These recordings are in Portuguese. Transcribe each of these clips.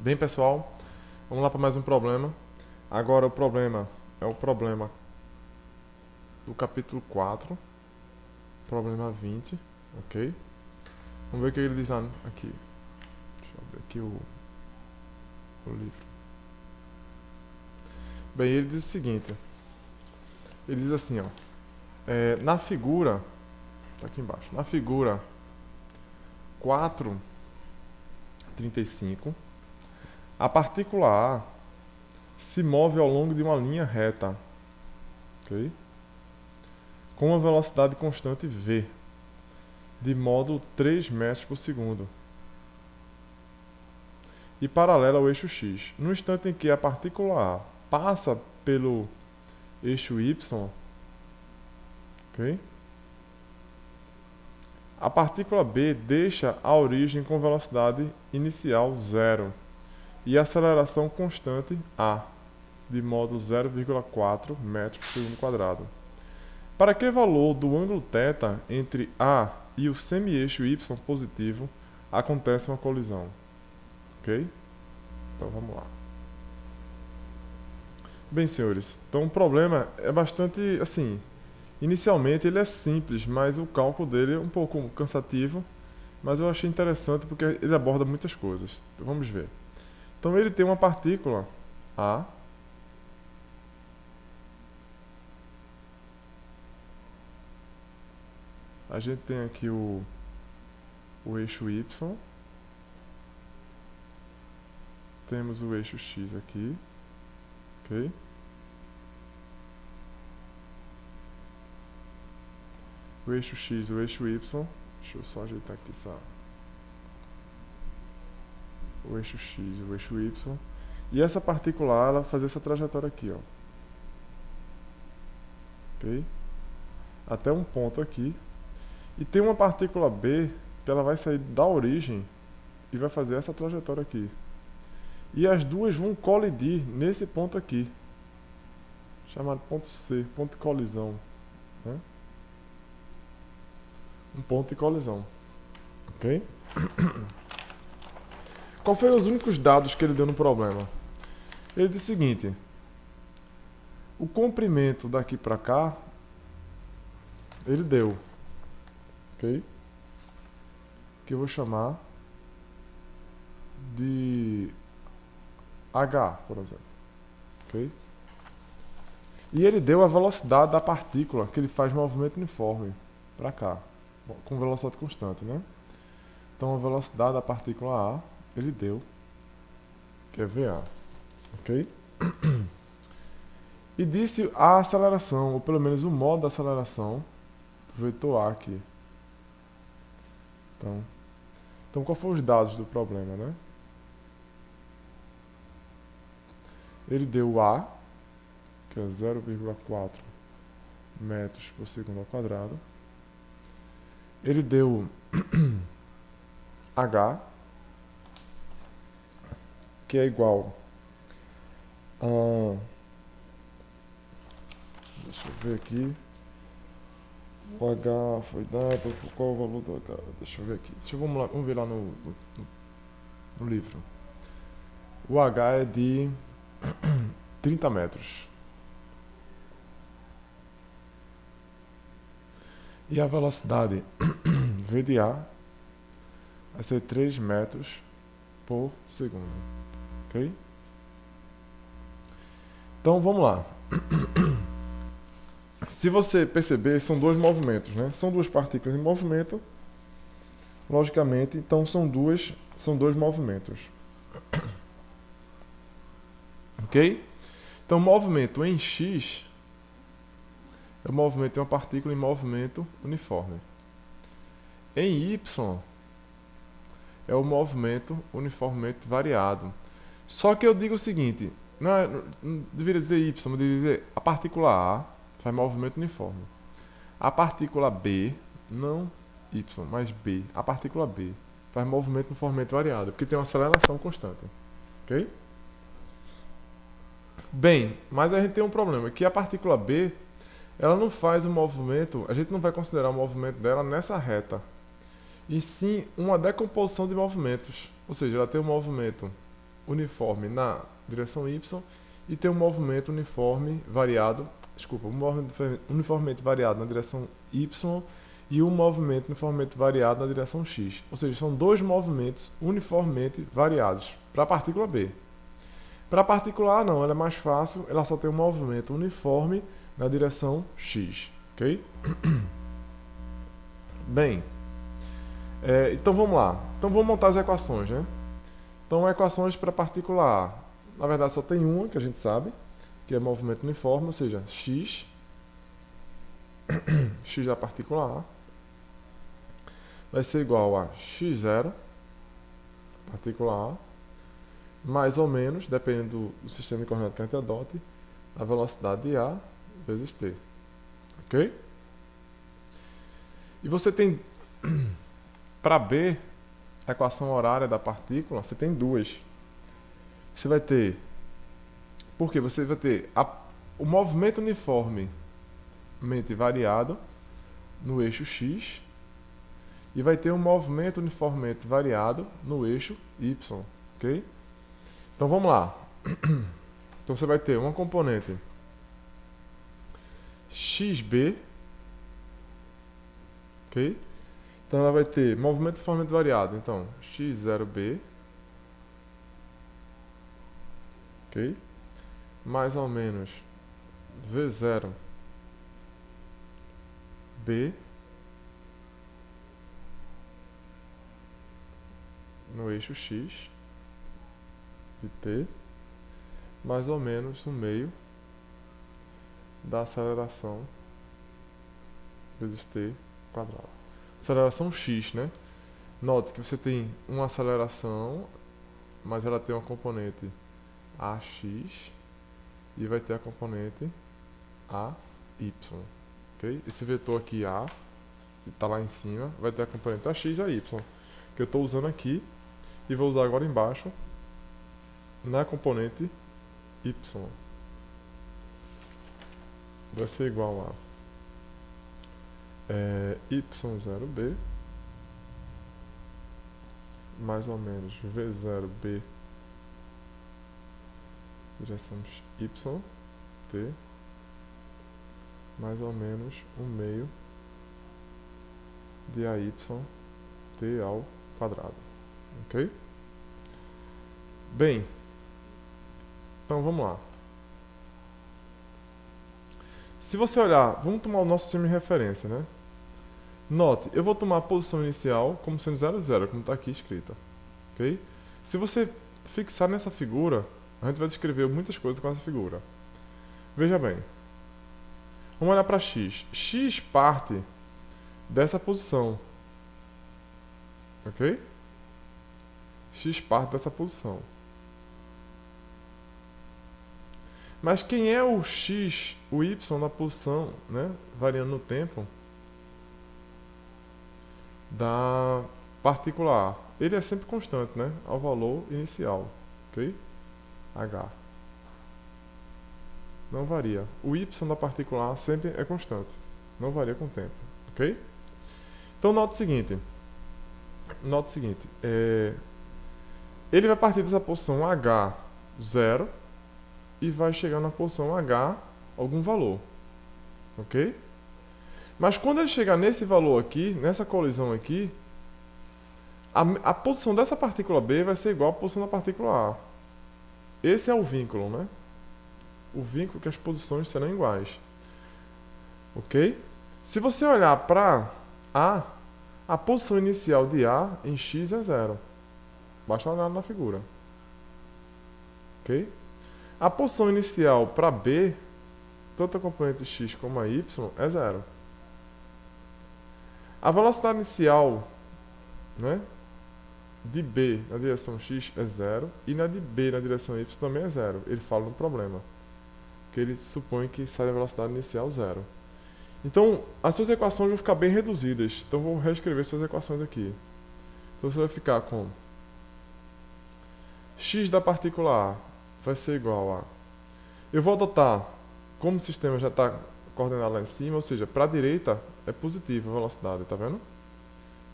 Bem, pessoal, vamos lá para mais um problema. Agora o problema é o problema do capítulo 4, problema 20, ok? Vamos ver o que ele diz lá aqui. Deixa eu abrir aqui o livro. Bem, ele diz o seguinte. Ele diz assim, ó. Na figura, tá aqui embaixo, na figura 4,35, a partícula A se move ao longo de uma linha reta, ok? Com uma velocidade constante v, de modo 3 metros por segundo, e paralela ao eixo x. No instante em que a partícula A passa pelo eixo y, ok? A partícula B deixa a origem com velocidade inicial 0 e aceleração constante a, de modo 0,4 metros por segundo quadrado. Para que valor do ângulo θ entre A e o semi-eixo y positivo acontece uma colisão? Ok? Então vamos lá. Bem, senhores, então o problema é bastante, assim, inicialmente ele é simples, mas o cálculo dele é um pouco cansativo, mas eu achei interessante porque ele aborda muitas coisas. Então vamos ver. Então ele tem uma partícula A, a gente tem aqui o eixo Y, temos o eixo X aqui, ok? O eixo X, o eixo Y, deixa eu só ajeitar aqui o eixo X, o eixo Y, e essa partícula A, ela fazer essa trajetória aqui, ó, ok? Até um ponto aqui, e tem uma partícula B que ela vai sair da origem e vai fazer essa trajetória aqui. E as duas vão colidir nesse ponto aqui, chamado ponto C, ponto de colisão, né? Um ponto de colisão, ok? Qual foi os únicos dados que ele deu no problema? Ele disse o seguinte: o comprimento daqui para cá, ele deu, ok? Que eu vou chamar de H, por exemplo, ok? E ele deu a velocidade da partícula que ele faz movimento uniforme para cá, com velocidade constante, né? Então a velocidade da partícula A, ele deu, que é VA, ok? E disse a aceleração, ou pelo menos o modo da aceleração, do vetor A aqui. Então qual foram os dados do problema, né? Ele deu A, que é 0,4 metros por segundo ao quadrado. Ele deu H, que é igual a... Deixa eu ver aqui. O H foi dado, qual é o valor do H? Deixa eu ver aqui. Vamos ver lá no livro. O H é de 30 metros. E a velocidade V de A vai ser 3 metros por segundo. Ok? Então vamos lá. Se você perceber, são dois movimentos, né? São duas partículas em movimento. Logicamente, então são dois movimentos. Ok? Então, o movimento em X é o movimento de uma partícula em movimento uniforme. Em Y é o movimento uniformemente variado. Só que eu digo o seguinte, não deveria dizer Y, mas deveria dizer a partícula A faz movimento uniforme. A partícula B, não Y, mas B, a partícula B faz movimento uniformemente variado, porque tem uma aceleração constante. Ok? Bem, mas a gente tem um problema, que a partícula B, ela não faz o movimento, a gente não vai considerar o movimento dela nessa reta, e sim uma decomposição de movimentos. Ou seja, ela tem um movimento uniforme na direção y e tem um movimento uniforme variado, desculpa, um movimento uniformemente variado na direção y e um movimento uniformemente variado na direção x. Ou seja, são dois movimentos uniformemente variados para a partícula B. Para a partícula A, não, ela é mais fácil, ela só tem um movimento uniforme na direção x, ok? Bem, então vamos lá. Então vamos montar as equações, né? Então, equações para a partícula A. Na verdade, só tem uma que a gente sabe, que é movimento uniforme, ou seja, x da partícula A vai ser igual a x0, partícula A, mais ou menos, dependendo do sistema de coordenadas que a gente adote, a velocidade de A vezes t. Ok? E você tem, para B, a equação horária da partícula, você tem duas. Você vai ter, porque você vai ter o movimento uniformemente variado no eixo x e vai ter um movimento uniformemente variado no eixo y, ok? Então vamos lá. Então você vai ter uma componente xb, ok? Então ela vai ter movimento uniformemente variado, então x0b, ok? Mais ou menos v0b no eixo x de t, mais ou menos no meio da aceleração vezes t quadrado. Aceleração x, né? Note que você tem uma aceleração, mas ela tem uma componente ax e vai ter a componente ay, ok? Esse vetor aqui a, que está lá em cima, vai ter a componente ax e ay, que eu estou usando aqui e vou usar agora embaixo na componente y. Vai ser igual a y0b mais ou menos v0b direção y t mais ou menos 1/2 de ay t ao quadrado, ok? Bem, então vamos lá. Se você olhar, vamos tomar o nosso sistema de referência, né? Note, eu vou tomar a posição inicial como sendo 0, 0, como está aqui escrita, ok? Se você fixar nessa figura, a gente vai descrever muitas coisas com essa figura. Veja bem. Vamos olhar para x. X parte dessa posição. Ok? X parte dessa posição. Mas quem é o x, o y na posição, né, variando no tempo, da partícula A? Ele é sempre constante, né, ao valor inicial. Ok? H. Não varia. O y da partícula A sempre é constante. Não varia com o tempo. Ok? Então, nota o seguinte. Ele vai partir dessa posição H, 0, e vai chegar na posição H, algum valor. Ok? Mas quando ele chegar nesse valor aqui, nessa colisão aqui, a posição dessa partícula B vai ser igual à posição da partícula A. Esse é o vínculo, né? O vínculo que as posições serão iguais. Ok? Se você olhar para a posição inicial de A em x é 0. Basta olhar na figura. Ok? A posição inicial para B, tanto a componente x como a y, é 0. A velocidade inicial, né, de B na direção x é 0 e na de B na direção y também é 0. Ele fala no problema, que ele supõe que sai a velocidade inicial 0. Então, as suas equações vão ficar bem reduzidas. Então, vou reescrever suas equações aqui. Então, você vai ficar com x da partícula A vai ser igual a... Eu vou adotar, como o sistema já está coordenado lá em cima, ou seja, para a direita é positiva a velocidade, tá vendo?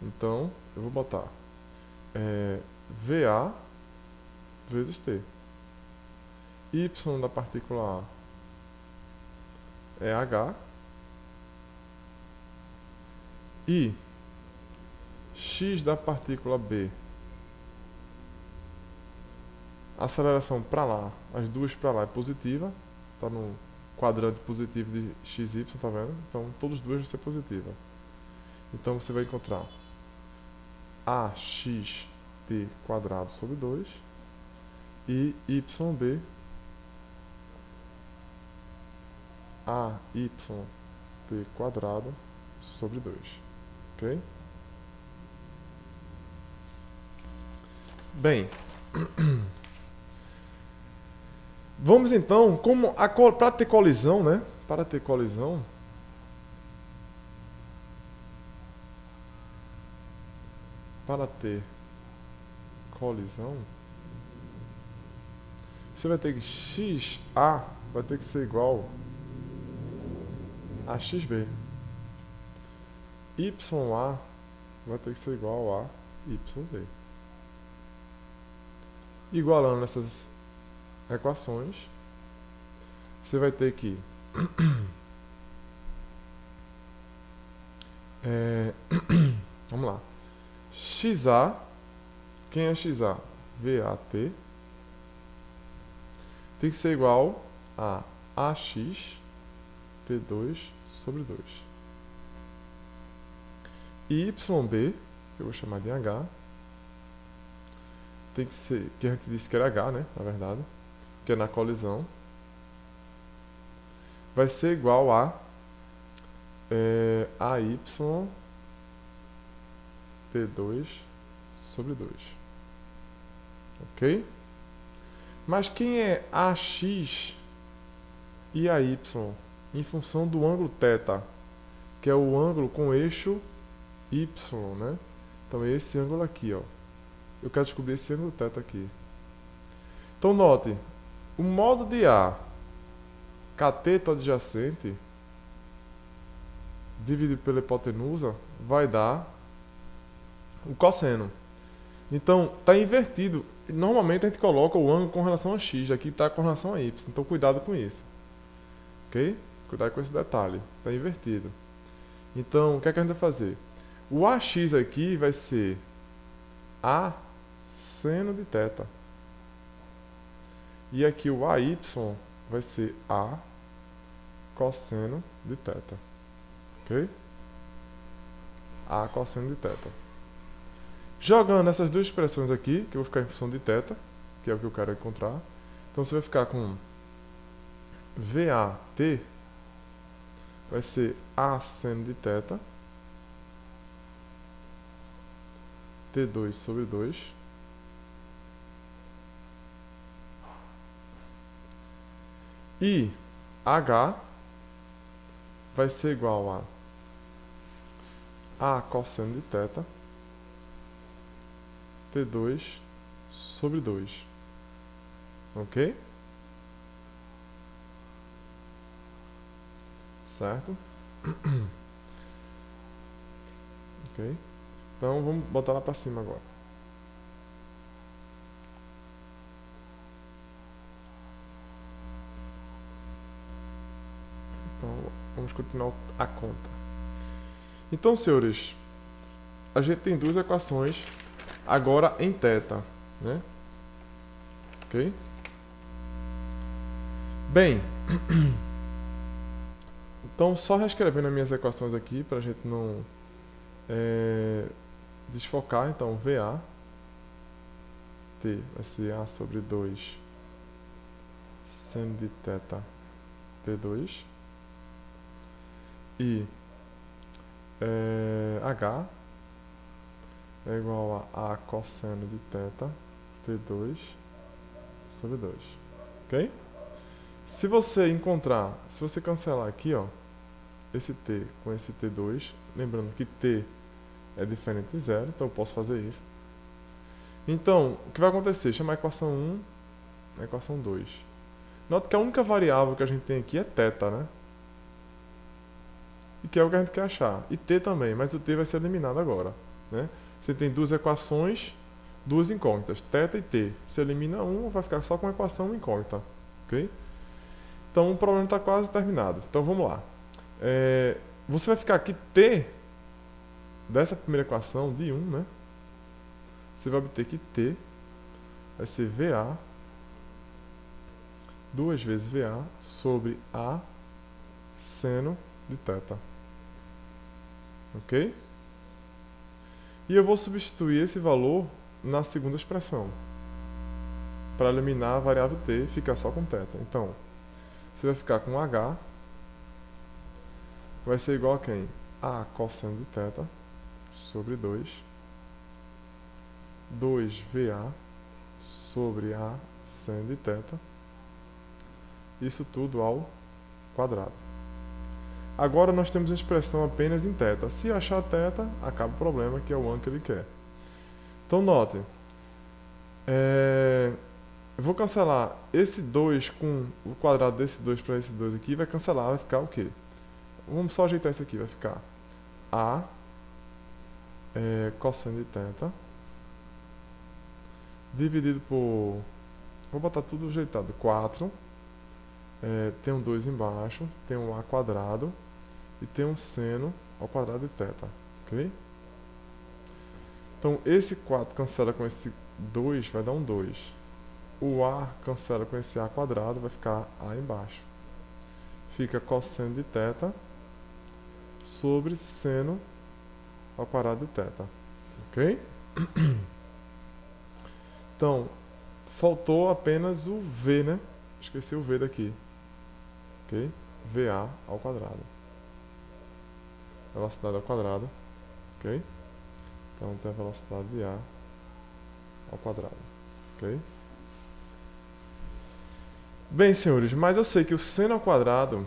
Então, eu vou botar VA vezes t. Y da partícula A é h. E x da partícula B, a aceleração para lá, as duas para lá é positiva, está no quadrante positivo de x, y, tá vendo? Então, todas as duas vão ser positivas. Então, você vai encontrar axt quadrado sobre 2 e yb ayt quadrado sobre 2. Ok? Bem, vamos então, para ter colisão, né? Para ter colisão, você vai ter que xa vai ter que ser igual a xb. Ya vai ter que ser igual a yb. Igualando essas equações, você vai ter que vamos lá. XA, quem é XA? VAT tem que ser igual a AX T2 sobre 2. E YB, que eu vou chamar de H, tem que ser, que a gente disse que era H, né, na verdade, que é na colisão, vai ser igual a AY T2 sobre 2. Ok? Mas quem é AX e AY em função do ângulo θ, que é o ângulo com eixo Y, né? Então é esse ângulo aqui, ó. Eu quero descobrir esse ângulo θ aqui. Então note, o modo de A, cateto adjacente, dividido pela hipotenusa, vai dar o cosseno. Então, está invertido. Normalmente a gente coloca o ângulo com relação a x, aqui está com relação a y. Então, cuidado com isso. Ok? Cuidado com esse detalhe. Está invertido. Então, o que é que a gente vai fazer? O AX aqui vai ser A seno de θ. E aqui o AY vai ser A cosseno de θ. Ok? A cosseno de θ. Jogando essas duas expressões aqui, que eu vou ficar em função de θ, que é o que eu quero encontrar. Então, você vai ficar com VAT vai ser A seno de θ, T2 sobre 2, e H vai ser igual a cosseno de θ, T2 sobre 2. Ok? Certo? Ok? Então, vamos botar lá para cima agora. Então, vamos continuar a conta. Então, senhores, a gente tem duas equações agora em θ, né? Ok? Bem, então só reescrevendo as minhas equações aqui para a gente não desfocar. Então, VA T vai ser A sobre 2 seno de θ T2 e H é igual a cosseno de θ T2 sobre 2. Ok? Se você cancelar aqui, ó, esse T com esse T2, lembrando que T é diferente de zero, então eu posso fazer isso. Então, o que vai acontecer? Chamar a equação 1 a equação 2. Note que a única variável que a gente tem aqui é θ, né? E que é o que a gente quer achar. E T também, mas o T vai ser eliminado agora, né? Você tem duas equações, duas incógnitas, θ e t. Você elimina um, vai ficar só com uma equação incógnita. Ok? Então o problema está quase terminado. Então vamos lá. Você vai ficar aqui t dessa primeira equação de 1, né? Você vai obter que t vai ser VA 2 vezes VA sobre A seno de θ. Ok? E eu vou substituir esse valor na segunda expressão para eliminar a variável t e ficar só com θ. Então, você vai ficar com H vai ser igual a quem? A cosseno de θ sobre 2VA sobre A seno de θ. Isso tudo ao quadrado. Agora nós temos a expressão apenas em θ. Se achar θ, acaba o problema, que é o ângulo que ele quer. Então note, eu vou cancelar esse 2 com o quadrado desse 2 para esse 2 aqui, vai cancelar, vai ficar o quê? Vamos só ajeitar isso aqui, vai ficar A cosseno de θ dividido por, vou botar tudo ajeitado, 4, tem um 2 embaixo, tem um A quadrado e tem um seno ao quadrado de θ, ok? Então esse 4 cancela com esse 2, vai dar um 2. O A cancela com esse A quadrado, vai ficar A embaixo. Fica cosseno de θ sobre seno ao quadrado de θ, ok? Então, faltou apenas o V, né? Esqueci o V daqui. Ok? VA ao quadrado. Velocidade ao quadrado. Ok? Então, tem a velocidade de A ao quadrado. Ok? Bem, senhores, mas eu sei que o seno ao quadrado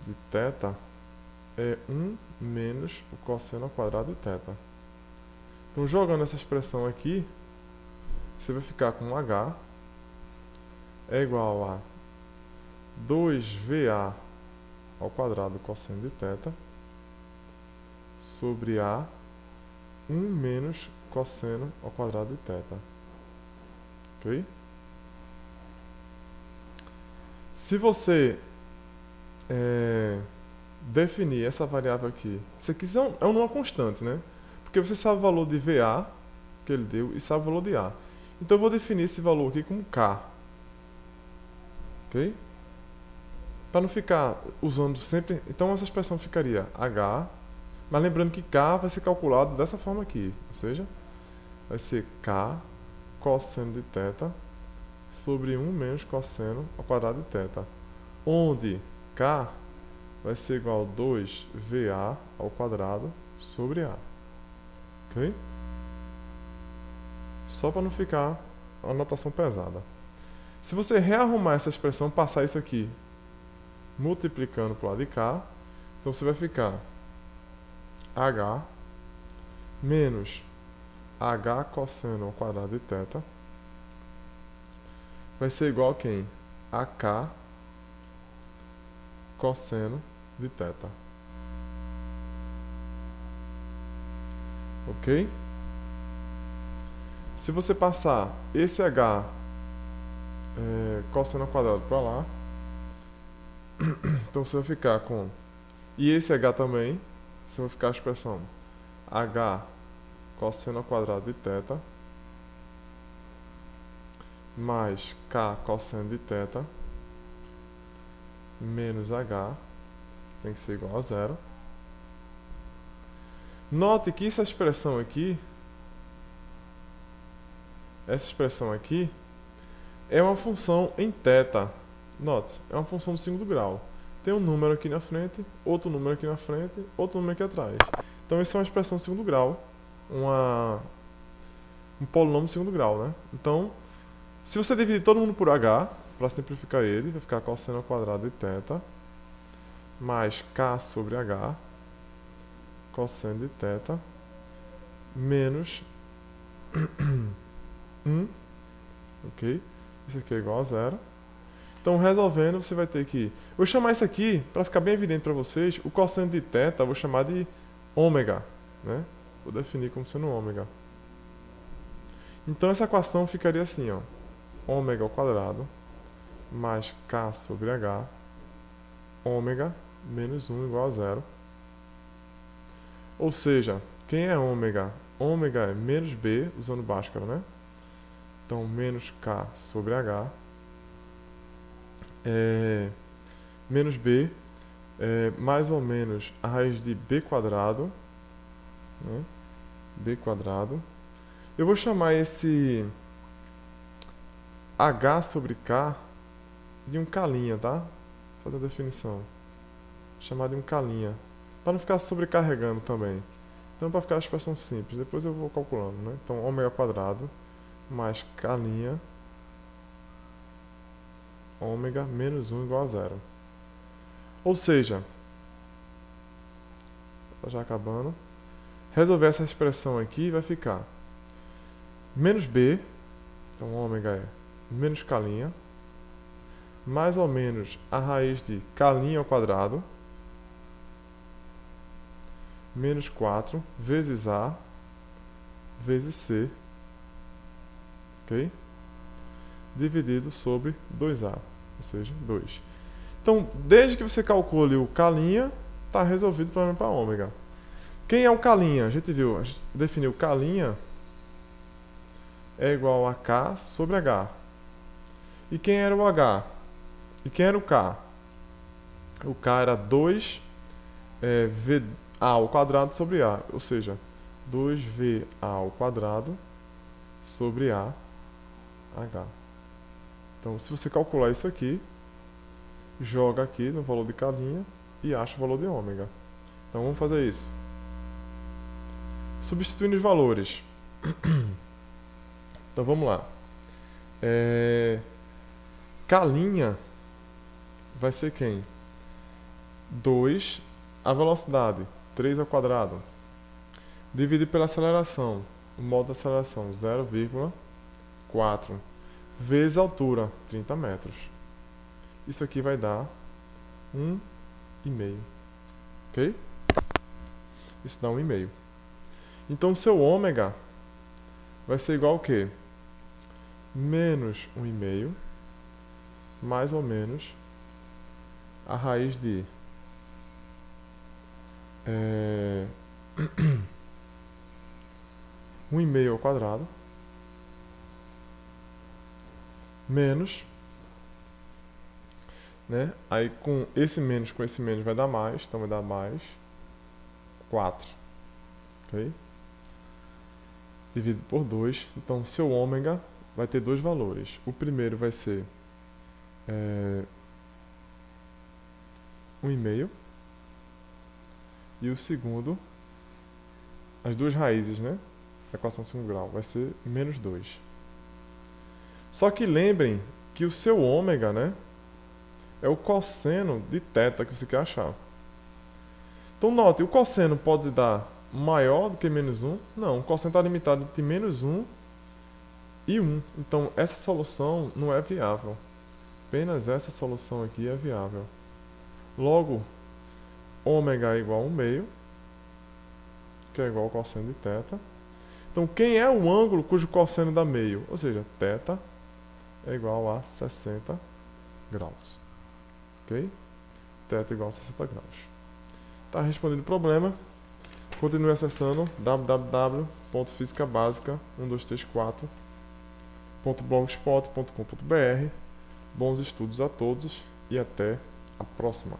de θ é 1 menos o cosseno ao quadrado de θ. Então, jogando essa expressão aqui, você vai ficar com H é igual a 2VA ao quadrado cosseno de θ sobre A 1 menos cosseno ao quadrado de θ. Ok? Se você definir essa variável aqui, isso aqui é uma constante, né? Porque você sabe o valor de VA que ele deu e sabe o valor de A. Então eu vou definir esse valor aqui como K. Ok? Para não ficar usando sempre... Então essa expressão ficaria H, mas lembrando que K vai ser calculado dessa forma aqui. Ou seja, vai ser K cosseno de θ sobre 1 menos cosseno ao quadrado de θ. Onde K vai ser igual a 2VA ao quadrado sobre A. Ok? Só para não ficar uma notação pesada. Se você rearrumar essa expressão, passar isso aqui multiplicando para o lado de cá, então você vai ficar H menos H cosseno ao quadrado de θ vai ser igual a quem? A K cosseno de θ. Ok? Se você passar esse H cosseno ao quadrado para lá, então você vai ficar com... E esse H também, você vai ficar a expressão H cosseno ao quadrado de θ mais K cosseno de θ menos H, tem que ser igual a zero. Note que essa expressão aqui é uma função em θ. Note, é uma função de segundo grau. Tem um número aqui na frente, outro número aqui na frente, outro número aqui atrás. Então, isso é uma expressão de segundo grau, um polinômio de segundo grau, né? Então, se você dividir todo mundo por H, para simplificar ele, vai ficar cosseno ao quadrado de θ mais K sobre H cosseno de θ menos 1, ok? Isso aqui é igual a zero. Então, resolvendo, você vai ter que... Vou chamar isso aqui, para ficar bem evidente para vocês, o cosseno de θ, eu vou chamar de ômega, né? Vou definir como sendo ômega. Então essa equação ficaria assim, ó. Ômega ao quadrado mais K sobre H, ômega menos 1 igual a zero. Ou seja, quem é ômega? Ômega é menos B, usando Bhaskara, né? Então, menos K sobre H. Menos B é mais ou menos a raiz de B quadrado. Né? B quadrado. Eu vou chamar esse H sobre K de um K', tá? Vou fazer a definição. Chamar de um K'. Para não ficar sobrecarregando também. Então, para ficar a expressão simples, depois eu vou calculando, né? Então, ômega quadrado mais K', ômega menos 1 igual a zero. Ou seja, está já acabando. Resolver essa expressão aqui vai ficar menos B, então ômega é menos K', mais ou menos a raiz de K' ao quadrado, menos 4 vezes A vezes C, ok? Dividido sobre 2A, ou seja, 2. Então, desde que você calcule o K', está resolvido o problema para ômega. Quem é o K'? A gente definiu K' é igual a K sobre H. E quem era o H? E quem era o K? O K era 2 VA ao quadrado sobre A, ou seja, 2VA ao quadrado sobre AH. Então, se você calcular isso aqui, joga aqui no valor de K' e acha o valor de ômega. Então, vamos fazer isso. Substituindo os valores. Então, vamos lá. K' vai ser quem? 2, a velocidade, 3 ao quadrado, dividido pela aceleração, o modo da aceleração, 0,4, vezes a altura, 30 metros. Isso aqui vai dar 1,5. Ok? Isso dá 1,5. Então, o seu ômega vai ser igual ao quê? Menos 1,5, mais ou menos a raiz de 1,5 ao quadrado menos, né? Aí com esse menos vai dar mais, então vai dar mais 4, ok? Dividido por 2, então seu ômega vai ter dois valores. O primeiro vai ser 1,5 e o segundo, as duas raízes, né? Da equação segundo grau, vai ser menos 2. Só que lembrem que o seu ômega, né, é o cosseno de θ que você quer achar. Então, note, o cosseno pode dar maior do que menos 1? Não, o cosseno está limitado entre menos 1 e 1. Então, essa solução não é viável. Apenas essa solução aqui é viável. Logo, ômega é igual a 1/2, que é igual ao cosseno de θ. Então, quem é o ângulo cujo cosseno dá meio? Ou seja, θ é igual a 60 graus. Ok? θ igual a 60 graus. Está respondido o problema. Continue acessando www.fisicabasica1234.blogspot.com.br. Bons estudos a todos e até a próxima.